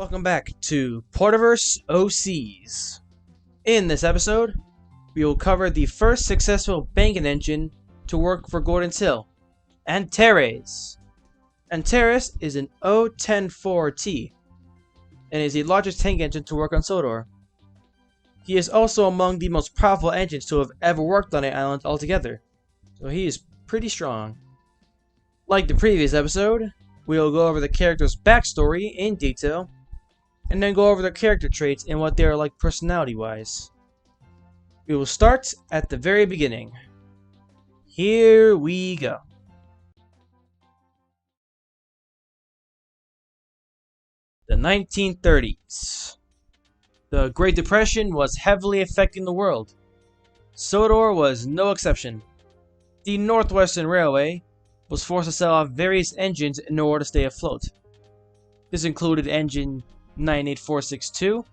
Welcome back to Portiverse OCs. In this episode, we will cover the first successful banking engine to work for Gordon's Hill, Antares. Antares is an O-10-4T and is the largest tank engine to work on Sodor. He is also among the most powerful engines to have ever worked on an island altogether, so he is pretty strong. Like the previous episode, we will go over the character's backstory in detail, and then go over their character traits and what they are like personality-wise. We will start at the very beginning. Here we go. The 1930s. The Great Depression was heavily affecting the world. Sodor was no exception. The Northwestern Railway was forced to sell off various engines in order to stay afloat. This included engine 98462,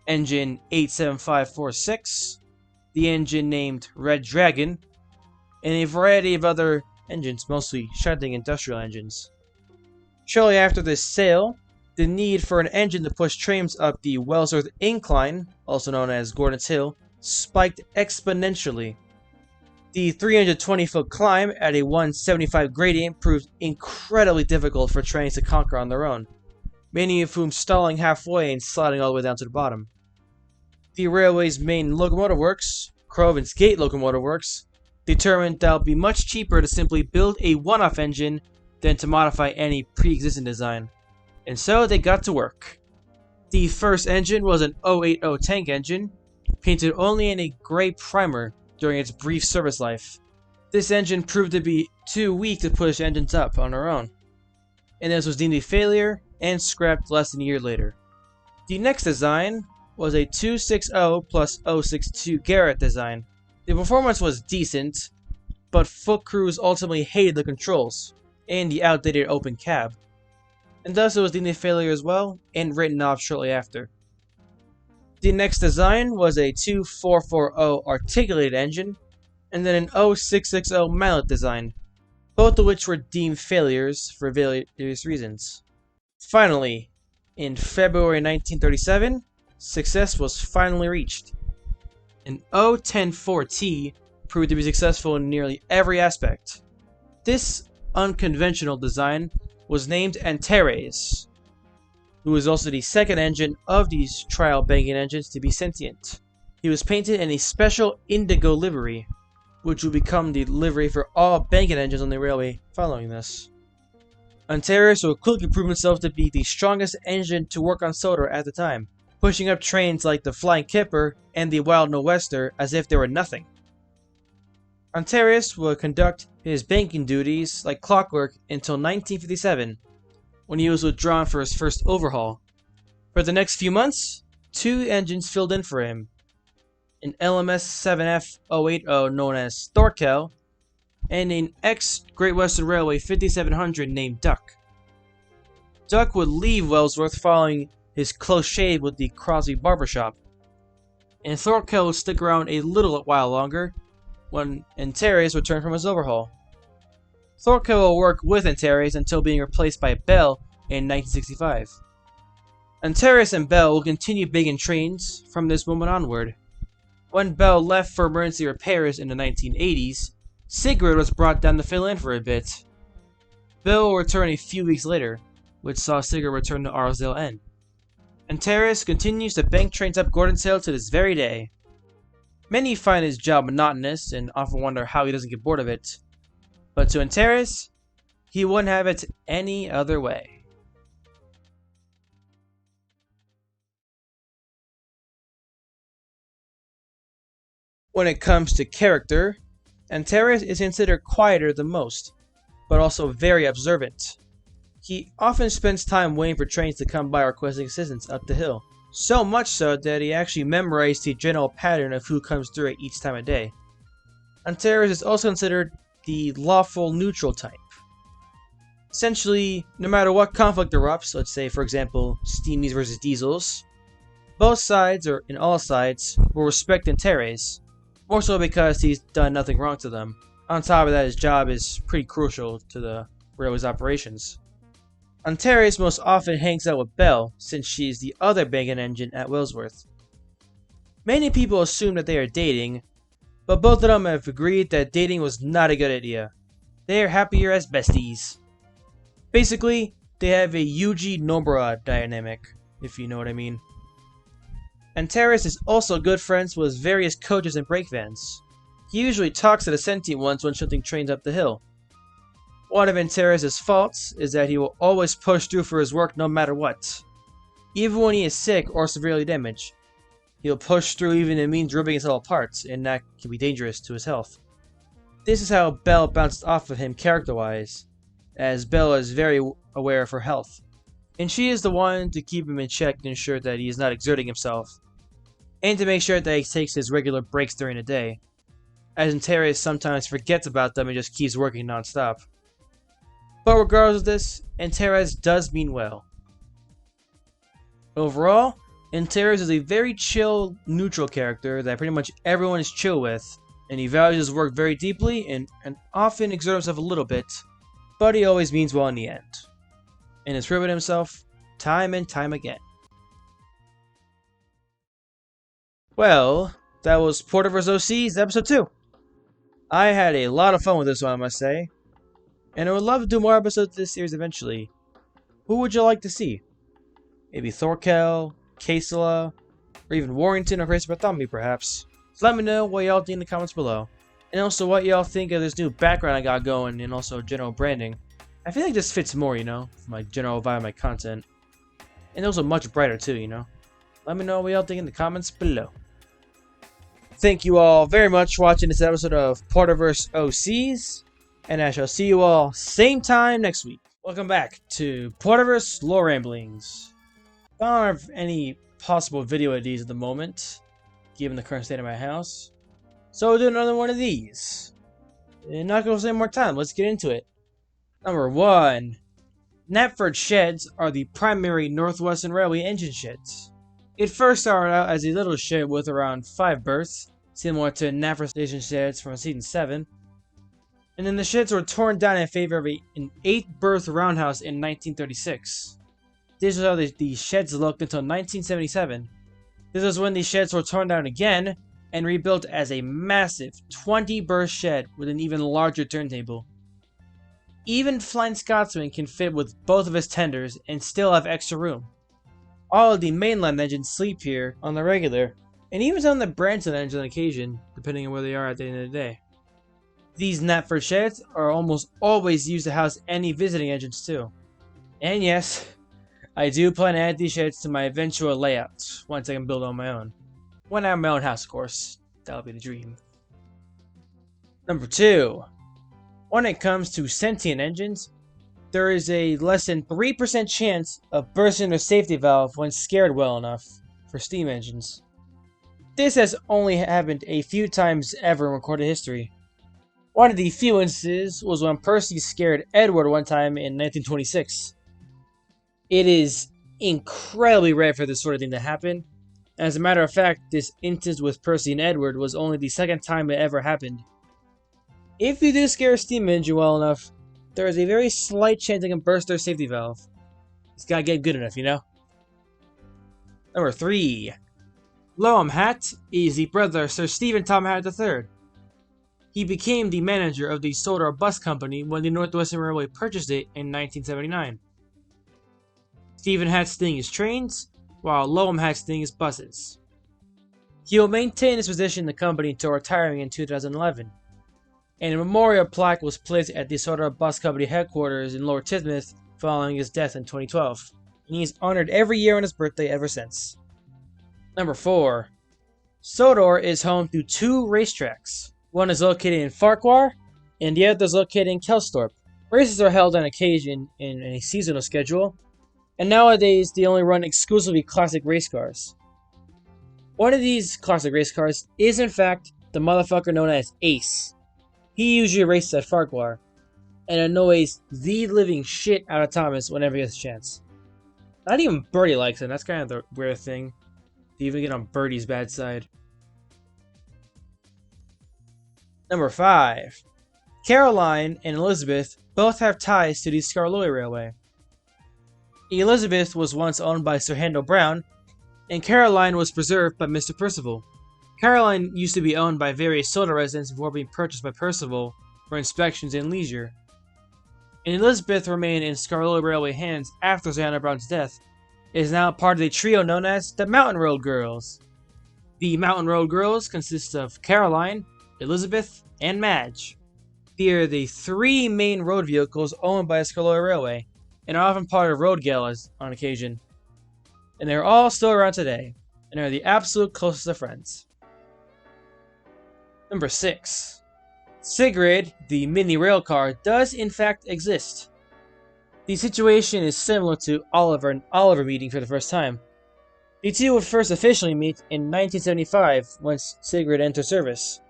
engine 87546, the engine named Red Dragon, and a variety of other engines, mostly shunting industrial engines. Shortly after this sale, the need for an engine to push trains up the Wellsworth Incline, also known as Gordon's Hill, spiked exponentially. The 320-foot climb at a 175 gradient proved incredibly difficult for trains to conquer on their own, many of whom stalling halfway and sliding all the way down to the bottom. The railway's main locomotive works, Crovan's Gate Locomotive Works, determined that it would be much cheaper to simply build a one-off engine than to modify any pre-existing design. And so they got to work. The first engine was an 080 tank engine, painted only in a gray primer during its brief service life. This engine proved to be too weak to push engines up on their own, and this was deemed a failure and scrapped less than a year later. The next design was a 260 plus 062 Garrett design. The performance was decent, but foot crews ultimately hated the controls and the outdated open cab, and thus it was deemed a failure as well and written off shortly after. The next design was a 2440 articulated engine, and then an 0660 mallet design, both of which were deemed failures for various reasons. Finally, in February 1937, success was finally reached. An O-10-4T proved to be successful in nearly every aspect. This unconventional design was named Antares, who was also the second engine of these trial banking engines to be sentient. He was painted in a special indigo livery, which would become the livery for all banking engines on the railway following this. Antares would quickly prove himself to be the strongest engine to work on Sodor at the time, pushing up trains like the Flying Kipper and the Wild Nor'Wester as if they were nothing. Antares would conduct his banking duties like clockwork until 1957, when he was withdrawn for his first overhaul. For the next few months, two engines filled in for him, an LMS 7F080 known as Thorkel, and an ex-Great Western Railway 5700 named Duck. Duck would leave Wellsworth following his close shave with the Crosby barbershop, and Thorkel would stick around a little while longer when Antares returned from his overhaul. Thorkel will work with Antares until being replaced by Bell in 1965. Antares and Bell will continue banking trains from this moment onward. When Bell left for emergency repairs in the 1980s, Sigrid was brought down to fill in for a bit. Bell will return a few weeks later, which saw Sigrid return to Arsdale End. Antares continues to bank trains up Gordon's Hill to this very day. Many find his job monotonous and often wonder how he doesn't get bored of it. But to Antares, he wouldn't have it any other way. When it comes to character, Antares is considered quieter than most, but also very observant. He often spends time waiting for trains to come by requesting assistance up the hill, so much so that he actually memorized the general pattern of who comes through at each time of day. Antares is also considered the lawful neutral type. Essentially, no matter what conflict erupts, let's say for example steamies versus diesels, both sides, or in all sides, will respect Antares, more so because he's done nothing wrong to them. On top of that, his job is pretty crucial to the railway's operations. Antares most often hangs out with Belle, since she's the other banking engine at Willsworth. Many people assume that they are dating, but both of them have agreed that dating was not a good idea. They are happier as besties. Basically, they have a Yuji Nomura dynamic, if you know what I mean. Antares is also good friends with various coaches and brake vans. He usually talks to the sentient ones when shunting trains up the hill. One of Antares' faults is that he will always push through for his work no matter what. Even when he is sick or severely damaged, he'll push through even if it means ripping his little parts, and that can be dangerous to his health. This is how Belle bounced off of him character-wise, as Belle is very aware of her health, and she is the one to keep him in check to ensure that he is not exerting himself, and to make sure that he takes his regular breaks during the day, as Antares sometimes forgets about them and just keeps working non-stop. But regardless of this, Antares does mean well. Overall, Antares is a very chill, neutral character that pretty much everyone is chill with, and he values his work very deeply and often exerts himself a little bit, but he always means well in the end, and has proven himself time and time again. Well, that was Porter vs. OC's episode 2. I had a lot of fun with this one, I must say, and I would love to do more episodes of this series eventually. Who would you like to see? Maybe Thorkel, Kasela, or even Warrington or Chris Bartholomew, perhaps. So let me know what y'all think in the comments below. And also what y'all think of this new background I got going, and also general branding. I feel like this fits more, you know, for my general vibe of my content. And also much brighter too, you know. Let me know what y'all think in the comments below. Thank you all very much for watching this episode of Porter vs. OCs. And I shall see you all same time next week. Welcome back to Porter vs. Lore Ramblings. I don't have any possible video ideas at the moment, given the current state of my house. So we'll do another one of these. And not gonna say more time, let's get into it. Number 1. Knapford sheds are the primary Northwestern Railway engine sheds. It first started out as a little shed with around 5 berths, similar to Knapford station sheds from season 7. And then the sheds were torn down in favor of an 8-berth roundhouse in 1936. This is how the sheds looked until 1977. This is when the sheds were torn down again and rebuilt as a massive 20-berth shed with an even larger turntable. Even Flying Scotsman can fit with both of his tenders and still have extra room. All of the mainline engines sleep here on the regular, and even some of the Branson engines on occasion, depending on where they are at the end of the day. These Knapford sheds are almost always used to house any visiting engines too. And yes, I do plan to add these sheds to my eventual layout once I can build on my own. When I have my own house, of course. That'll be the dream. Number 2. When it comes to sentient engines, there is a less than 3% chance of bursting their safety valve when scared well enough for steam engines. This has only happened a few times ever in recorded history. One of the few instances was when Percy scared Edward one time in 1926. It is incredibly rare for this sort of thing to happen. As a matter of fact, this instance with Percy and Edward was only the second time it ever happened. If you do scare a steam engine well enough, there is a very slight chance it can burst their safety valve. It's gotta get good enough, you know? Number 3. Loam Hat is the brother of Sir Stephen Tom Hat III. He became the manager of the Sodor Bus Company when the Northwestern Railway purchased it in 1979. Stephen Hat's thing is trains, while Loam Hat's thing is buses. He will maintain his position in the company until retiring in 2011. And a memorial plaque was placed at the Sodor Bus Company headquarters in Lower Tidmouth following his death in 2012. And he is honored every year on his birthday ever since. Number 4. Sodor is home to 2 racetracks. One is located in Farquhar, and the other is located in Kelsthorpe. Races are held on occasion in a seasonal schedule, and nowadays they only run exclusively classic race cars. One of these classic race cars is in fact the motherfucker known as Ace. He usually races at Farquhar, and annoys the living shit out of Thomas whenever he gets a chance. Not even Bertie likes him, that's kind of the weird thing. To even get on Bertie's bad side. Number 5. Caroline and Elizabeth both have ties to the Skarloey Railway. Elizabeth was once owned by Sir Handel Brown, and Caroline was preserved by Mr. Percival. Caroline used to be owned by various Soda residents before being purchased by Percival for inspections and leisure. And Elizabeth remained in Scarlet Railway hands after Sir Handel Brown's death. It is now part of the trio known as the Mountain Road Girls. The Mountain Road Girls consist of Caroline, Elizabeth, and Madge. They are the three main road vehicles owned by the Scarlet Railway, and are often part of road galas on occasion. And they're all still around today, and are the absolute closest of friends. Number 6. Sigrid, the mini rail car, does in fact exist. The situation is similar to Oliver and Oliver meeting for the first time. The two would first officially meet in 1975 when Sigrid entered service.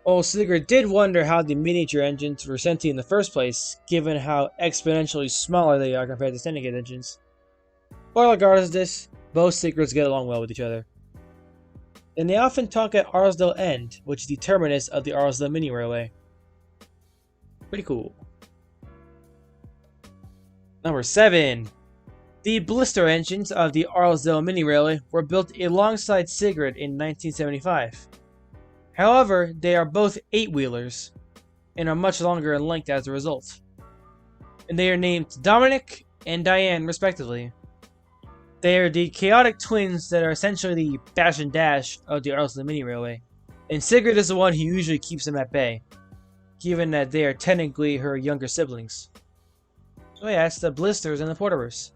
Old Sigrid did wonder how the miniature engines were sentient in the first place, given how exponentially smaller they are compared to standard engines. But regardless of this, both Sigrids get along well with each other. And they often talk at Arsdale End, which is the terminus of the Arsdale Mini Railway. Pretty cool. Number 7. The blister engines of the Arsdale Mini Railway were built alongside Sigrid in 1975. However, they are both 8-wheelers, and are much longer in length as a result. And they are named Dominic and Diane respectively. They are the chaotic twins that are essentially the bash and dash of the Arsdale Mini Railway, and Sigrid is the one who usually keeps them at bay, given that they are technically her younger siblings. So yeah, it's the blisters and the Porterverse.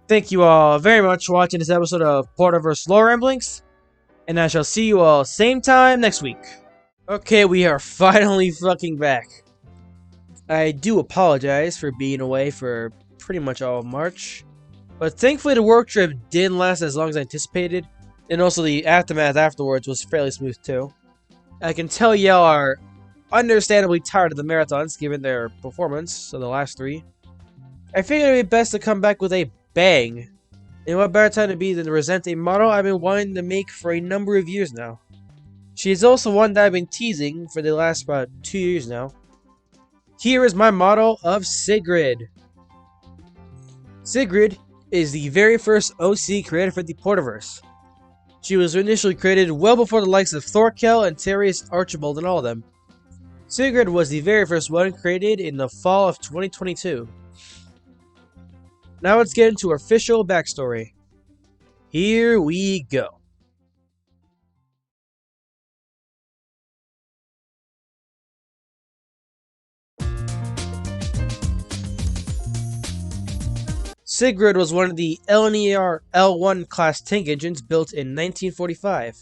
Thank you all very much for watching this episode of Porterverse Lore Ramblings, and I shall see you all same time next week. Okay, we are finally fucking back. I do apologize for being away for pretty much all of March, but thankfully the work trip didn't last as long as I anticipated, and also the aftermath afterwards was fairly smooth too. I can tell y'all are understandably tired of the marathons given their performance of the last 3. I figured it would be best to come back with a bang, and what better time to be than to present a model I've been wanting to make for a number of years now. She is also one that I've been teasing for the last about 2 years now. Here is my model of Sigrid. Sigrid is the very first OC created for the Porterverse. She was initially created well before the likes of Thorkel and Terrius Archibald and all of them. Sigrid was the very first one created in the fall of 2022. Now let's get into her official backstory. Here we go. Sigrid was one of the LNER L1 class tank engines built in 1945.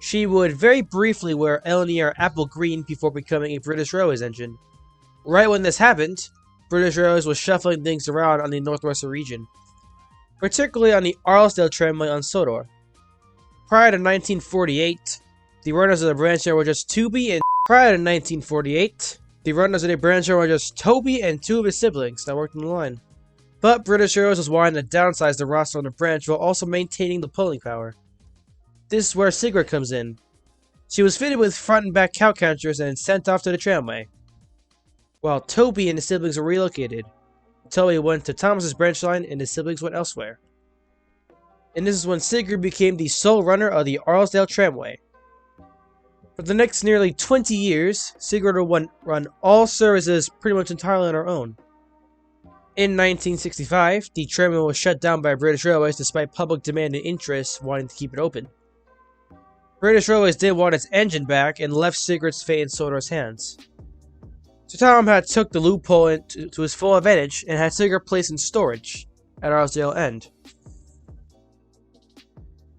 She would very briefly wear LNER Apple Green before becoming a British Railways engine. Right when this happened, British Railways was shuffling things around on the northwestern region, particularly on the Arsdale tramway on Sodor. Prior to 1948, the runners of the branch were just Toby and Toby and 2 of his siblings that worked on the line. But British Railways was wanting to downsize the roster on the branch while also maintaining the pulling power. This is where Sigrid comes in. She was fitted with front and back cow counters and sent off to the tramway, while Toby and his siblings were relocated. Toby went to Thomas's branch line and his siblings went elsewhere. And this is when Sigrid became the sole runner of the Arsdale tramway. For the next nearly 20 years, Sigrid would run all services pretty much entirely on her own. In 1965, the tramway was shut down by British Railways despite public demand and interest wanting to keep it open. British Railways did want its engine back and left Sigrid's fate in Sodor's hands. So Tom had took the loophole to his full advantage and had Sigrid placed in storage at Arsdale End.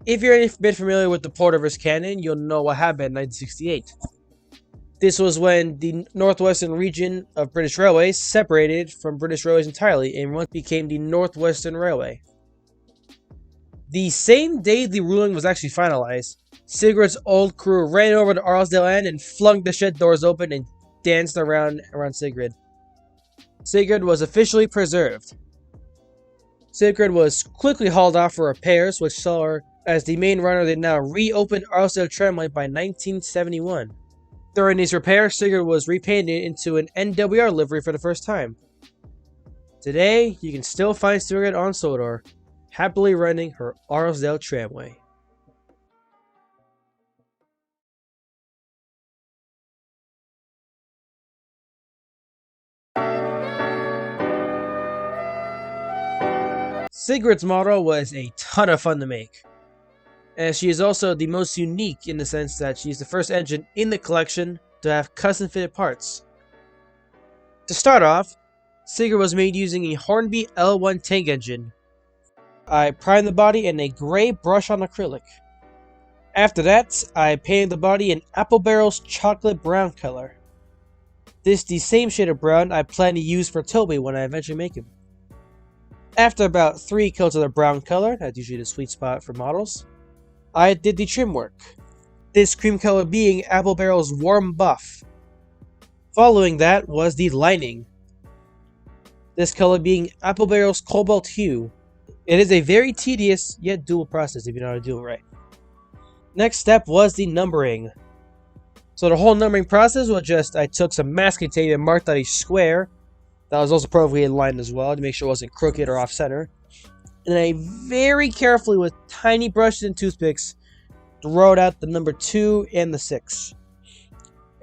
If you're a bit familiar with the Porterverse canon, you'll know what happened in 1968. This was when the northwestern region of British Railways separated from British Railways entirely and once became the Northwestern Railway. The same day the ruling was actually finalized, Sigrid's old crew ran over to Arsdale End and flung the shed doors open and danced around Sigrid. Sigrid was officially preserved. Sigrid was quickly hauled off for repairs, which saw her as the main runner that now reopened Arsdale Tramway by 1971. During these repairs, Sigrid was repainted into an NWR livery for the first time. Today, you can still find Sigrid on Sodor, happily riding her Arlesdale tramway. Sigrid's model was a ton of fun to make, as she is also the most unique in the sense that she's the first engine in the collection to have custom fitted parts. To start off, Sigrid was made using a Hornby L1 tank engine. I primed the body in a gray brush-on acrylic. After that, I painted the body in Apple Barrel's chocolate brown color. This is the same shade of brown I plan to use for Toby when I eventually make him. After about 3 coats of the brown color, that's usually the sweet spot for models, I did the trim work. This cream color being Apple Barrel's warm buff. Following that was the lining. This color being Apple Barrel's cobalt hue. It is a very tedious yet doable process if you know how to do it right. Next step was the numbering. So the whole numbering process was just I took some masking tape and marked out a square that was also perfectly aligned as well to make sure it wasn't crooked or off center. And then I very carefully with tiny brushes and toothpicks wrote out the number 2 and the 6.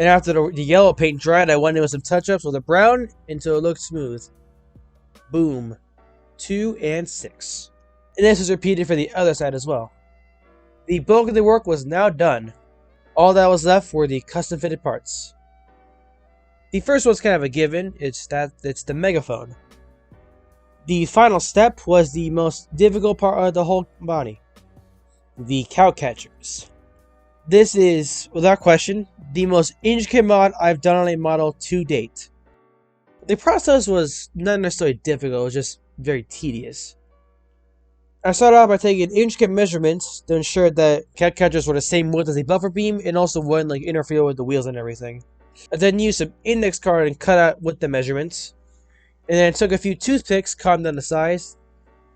And after the yellow paint dried, I went in with some touch-ups with the brown until it looked smooth. Boom. 2 and 6. And this was repeated for the other side as well. The bulk of the work was now done. All that was left were the custom fitted parts. The first one's kind of a given, it's the megaphone. The final step was the most difficult part of the whole body. The cow catchers. This is, without question, the most intricate mod I've done on a model to date. The process was not necessarily difficult, it was just very tedious. I started off by taking intricate measurements to ensure that cow catchers were the same width as a buffer beam and also wouldn't interfere with the wheels and everything. I then used some index card and cut out with the measurements. And then I took a few toothpicks, cut them down to size,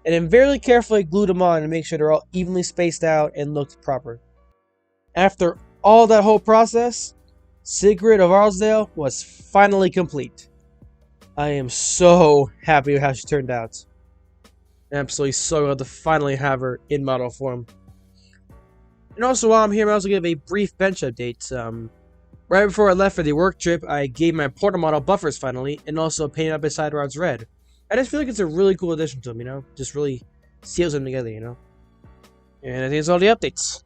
and then very carefully glued them on to make sure they're all evenly spaced out and looked proper. After all that whole process, Sigrid of Arlesdale was finally complete. I am so happy with how she turned out. Absolutely so glad to finally have her in model form. And also while I'm here, I'm also going to give a brief bench update. Right before I left for the work trip, I gave my Porter model buffers finally, and also painted up his side rods red. I just feel like it's a really cool addition to him, you know? Just really seals them together, you know? And I think that's all the updates.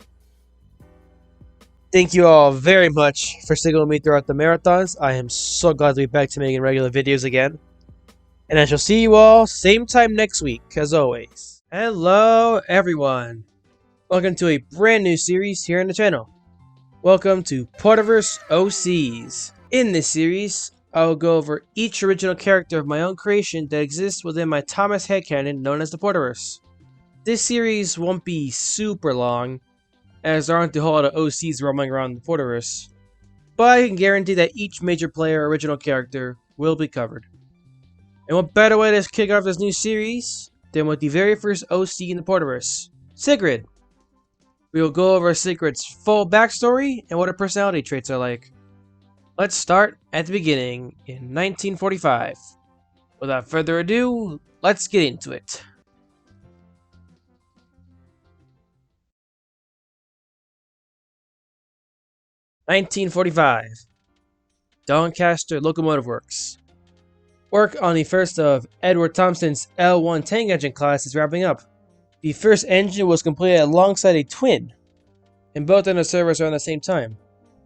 Thank you all very much for sticking with me throughout the marathons. I am so glad to be back to making regular videos again. And I shall see you all same time next week, as always. Hello, everyone. Welcome to a brand new series here on the channel. Welcome to Porterverse OCs. In this series, I will go over each original character of my own creation that exists within my Thomas headcanon known as the Porterverse. This series won't be super long, as there aren't a whole lot of OCs roaming around the Porterverse, but I can guarantee that each major player original character will be covered. And what better way to kick off this new series than with the very first OC in the Porterverse, Sigrid. We will go over Sigrid's full backstory and what her personality traits are like. Let's start at the beginning in 1945. Without further ado, let's get into it. (1945) Doncaster Locomotive Works. Work on the first of Edward Thompson's L1 tank engine class is wrapping up. The first engine was completed alongside a twin, and both under service around the same time.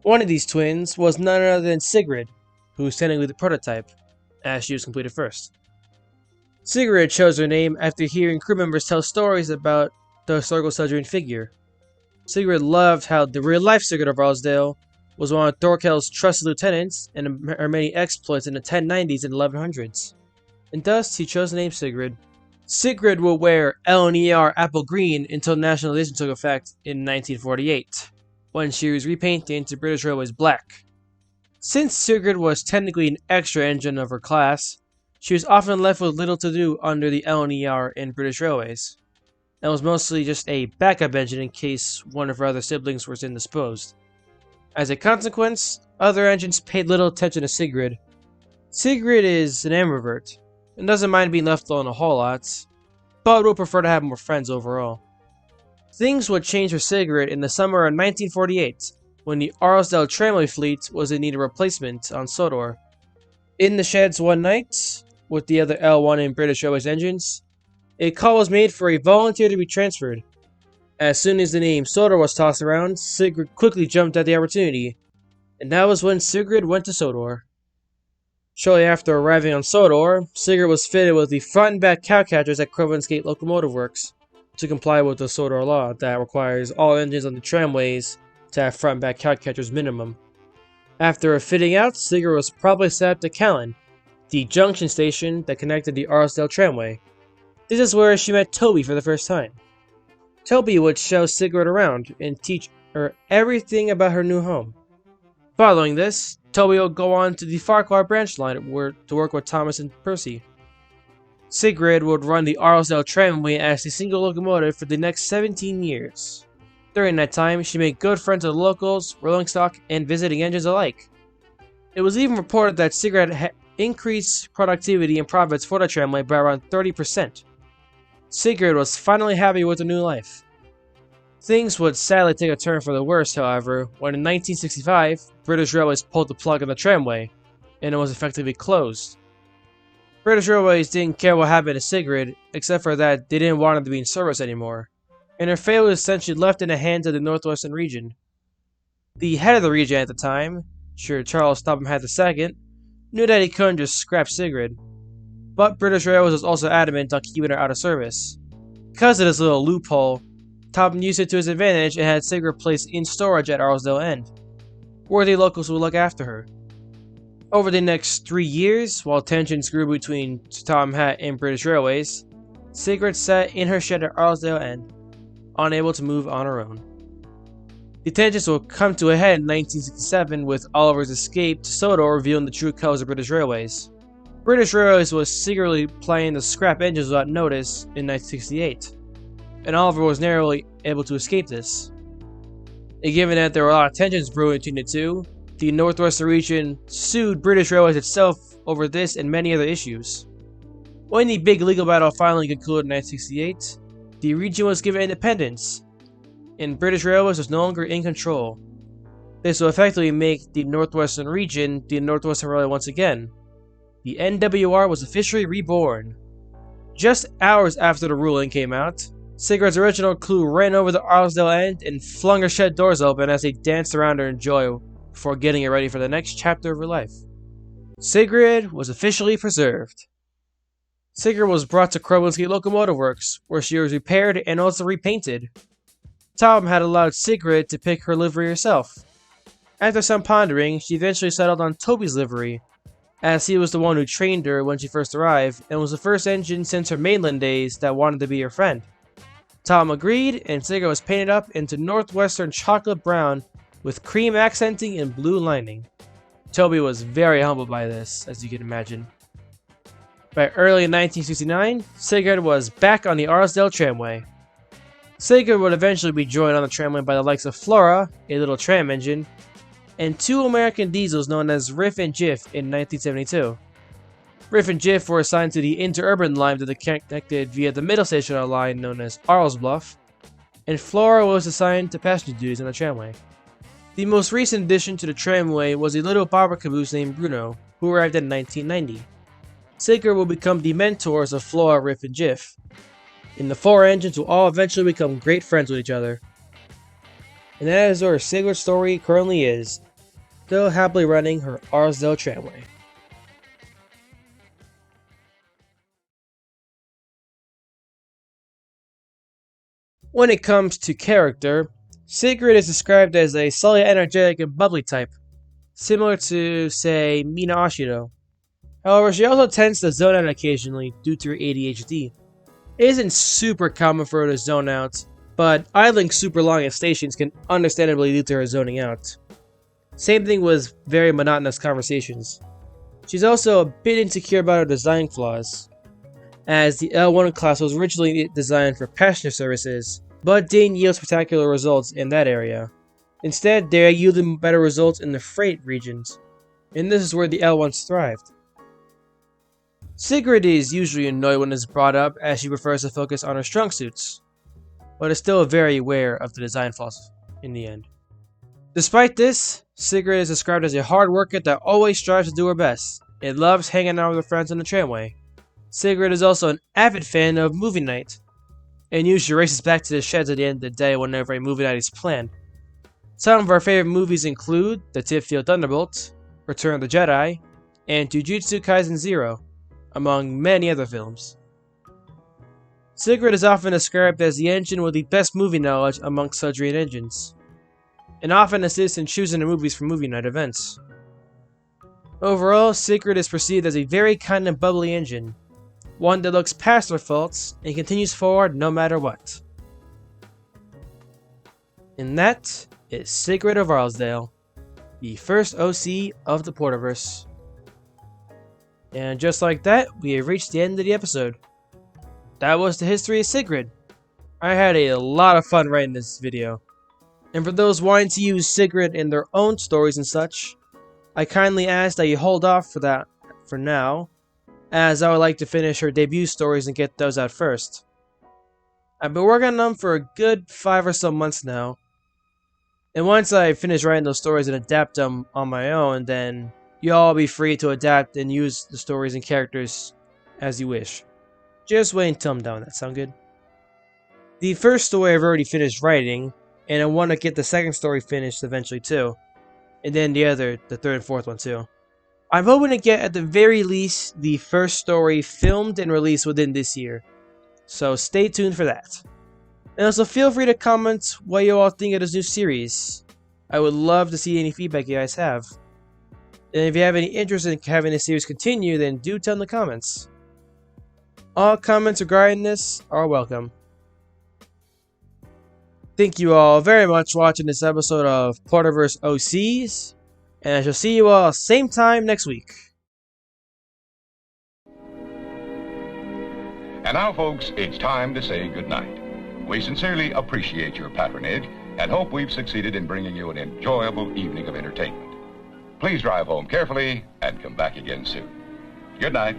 One of these twins was none other than Sigrid, who was technically the prototype, as she was completed first. Sigrid chose her name after hearing crew members tell stories about the historical submarine figure. Sigrid loved how the real-life Sigrid of Arlesdale was one of Thorkel's trusted lieutenants and her many exploits in the 1090s and 1100s, and thus he chose the name Sigrid. Sigrid will wear LNER apple green until nationalization took effect in 1948, when she was repainted into British Railways black. Since Sigrid was technically an extra engine of her class, she was often left with little to do under the LNER in British Railways, and was mostly just a backup engine in case one of her other siblings was indisposed. As a consequence, Other engines paid little attention to Sigrid. Sigrid is an ambivert, and doesn't mind being left alone a whole lot, but would prefer to have more friends overall. Things would change for Sigrid in the summer of 1948, when the Arlesdale tramway fleet was in need of replacement on Sodor. In the sheds one night, with the other L1 and British Airways engines, a call was made for a volunteer to be transferred. As soon as the name Sodor was tossed around, Sigrid quickly jumped at the opportunity, and that was when Sigrid went to Sodor. Shortly after arriving on Sodor, Sigrid was fitted with the front and back cow catchers at Crovan's Gate Locomotive Works to comply with the Sodor law that requires all engines on the tramways to have front and back cow catchers minimum. After fitting out, Sigrid was promptly set up to Callan, the junction station that connected the Arlesdale tramway. This is where she met Toby for the first time. Toby would show Sigrid around and teach her everything about her new home. Following this, Toby would go on to the Farquhar branch line to work with Thomas and Percy. Sigrid would run the Arlesdale tramway as a single locomotive for the next 17 years. During that time, she made good friends with locals, rolling stock, and visiting engines alike. It was even reported that Sigrid had increased productivity and profits for the tramway by around 30%. Sigrid was finally happy with her new life. Things would sadly take a turn for the worse, however, when in 1965, British Railways pulled the plug on the tramway, and it was effectively closed. British Railways didn't care what happened to Sigrid, except for that they didn't want her to be in service anymore, and her fate was essentially left in the hands of the Northwestern region. The head of the region at the time, Sir Charles Topham Hatt II, knew that he couldn't just scrap Sigrid, but British Railways was also adamant on keeping her out of service. Because of this little loophole, Topham used it to his advantage and had Sigrid placed in storage at Arlesdale End. Worthy locals would look after her. Over the next 3 years, while tensions grew between Topham Hatt and British Railways, Sigrid sat in her shed at Arlesdale End, unable to move on her own. The tensions will come to a head in 1967 with Oliver's escape to Sodor revealing the true colors of British Railways. British Railways was secretly planning to scrap engines without notice in 1968, and Oliver was narrowly able to escape this. And given that there were a lot of tensions brewing between the two, the Northwestern region sued British Railways itself over this and many other issues. When the big legal battle finally concluded in 1968, the region was given independence, and British Railways was no longer in control. This will effectively make the Northwestern region the Northwestern Railway once again. The NWR was officially reborn. Just hours after the ruling came out, Sigrid's original crew ran over the Arlesdale End and flung her shed doors open as they danced around her in joy before getting her ready for the next chapter of her life. Sigrid was officially preserved. Sigrid was brought to Crovan's Gate Locomotive Works, where she was repaired and also repainted. Topham had allowed Sigrid to pick her livery herself. After some pondering, she eventually settled on Toby's livery, as he was the one who trained her when she first arrived and was the first engine since her mainland days that wanted to be her friend. Topham agreed, and Sigrid was painted up into Northwestern chocolate brown with cream accenting and blue lining. Toby was very humbled by this, as you can imagine. By early 1969, Sigrid was back on the Arlesdale tramway. Sigrid would eventually be joined on the tramway by the likes of Flora, a little tram engine, and 2 American diesels known as Riff and Jiff in 1972. Riff and Jiff were assigned to the interurban line that they connected via the middle station on a line known as Arlesbluff, and Flora was assigned to passenger duties on the tramway. The most recent addition to the tramway was a little bobber caboose named Bruno, who arrived in 1990. Sigrid will become the mentors of Flora, Riff, and Jiff, and the 4 engines will all eventually become great friends with each other. And that is where Sigrid's story currently is, still happily running her Arlesdale tramway. When it comes to character, Sigrid is described as a slightly energetic and bubbly type, similar to, say, Mina Ashido. However, she also tends to zone out occasionally due to her ADHD. It isn't super common for her to zone out, but idling super long at stations can understandably lead to her zoning out. Same thing with very monotonous conversations. She's also a bit insecure about her design flaws, as the L1 class was originally designed for passenger services, but didn't yield spectacular results in that area. Instead, they yielded better results in the freight regions, and this is where the L1s thrived. Sigrid is usually annoyed when it's brought up, as she prefers to focus on her strong suits, but is still very aware of the design flaws in the end. Despite this, Sigrid is described as a hard worker that always strives to do her best. It loves hanging out with her friends on the tramway. Sigrid is also an avid fan of movie night, and usually races back to the sheds at the end of the day whenever a movie night is planned. Some of our favorite movies include The Tipfield Thunderbolt, Return of the Jedi, and Jujutsu Kaisen 0, among many other films. Sigrid is often described as the engine with the best movie knowledge amongst Sudrian engines, and often assists in choosing the movies for movie night events. Overall, Sigrid is perceived as a very kind and bubbly engine, one that looks past her faults and continues forward no matter what. And that is Sigrid of Arlesdale, the first OC of the Porterverse. And just like that, we have reached the end of the episode. That was the history of Sigrid. I had a lot of fun writing this video. And for those wanting to use Sigrid in their own stories and such, I kindly ask that you hold off for that for now, as I would like to finish her debut stories and get those out first. I've been working on them for a good 5 or so months now, and once I finish writing those stories and adapt them on my own, then you'll all be free to adapt and use the stories and characters as you wish. Just wait until I'm done with that, sound good? The first story I've already finished writing, and I want to get the second story finished eventually too. And then the third and fourth one too. I'm hoping to get at the very least the first story filmed and released within this year. So stay tuned for that. And also feel free to comment what you all think of this new series. I would love to see any feedback you guys have. And if you have any interest in having this series continue, then do tell in the comments. All comments regarding this are welcome. Thank you all very much for watching this episode of Porterverse OCs, and I shall see you all same time next week. And now, folks, it's time to say goodnight. We sincerely appreciate your patronage and hope we've succeeded in bringing you an enjoyable evening of entertainment. Please drive home carefully and come back again soon. Good night.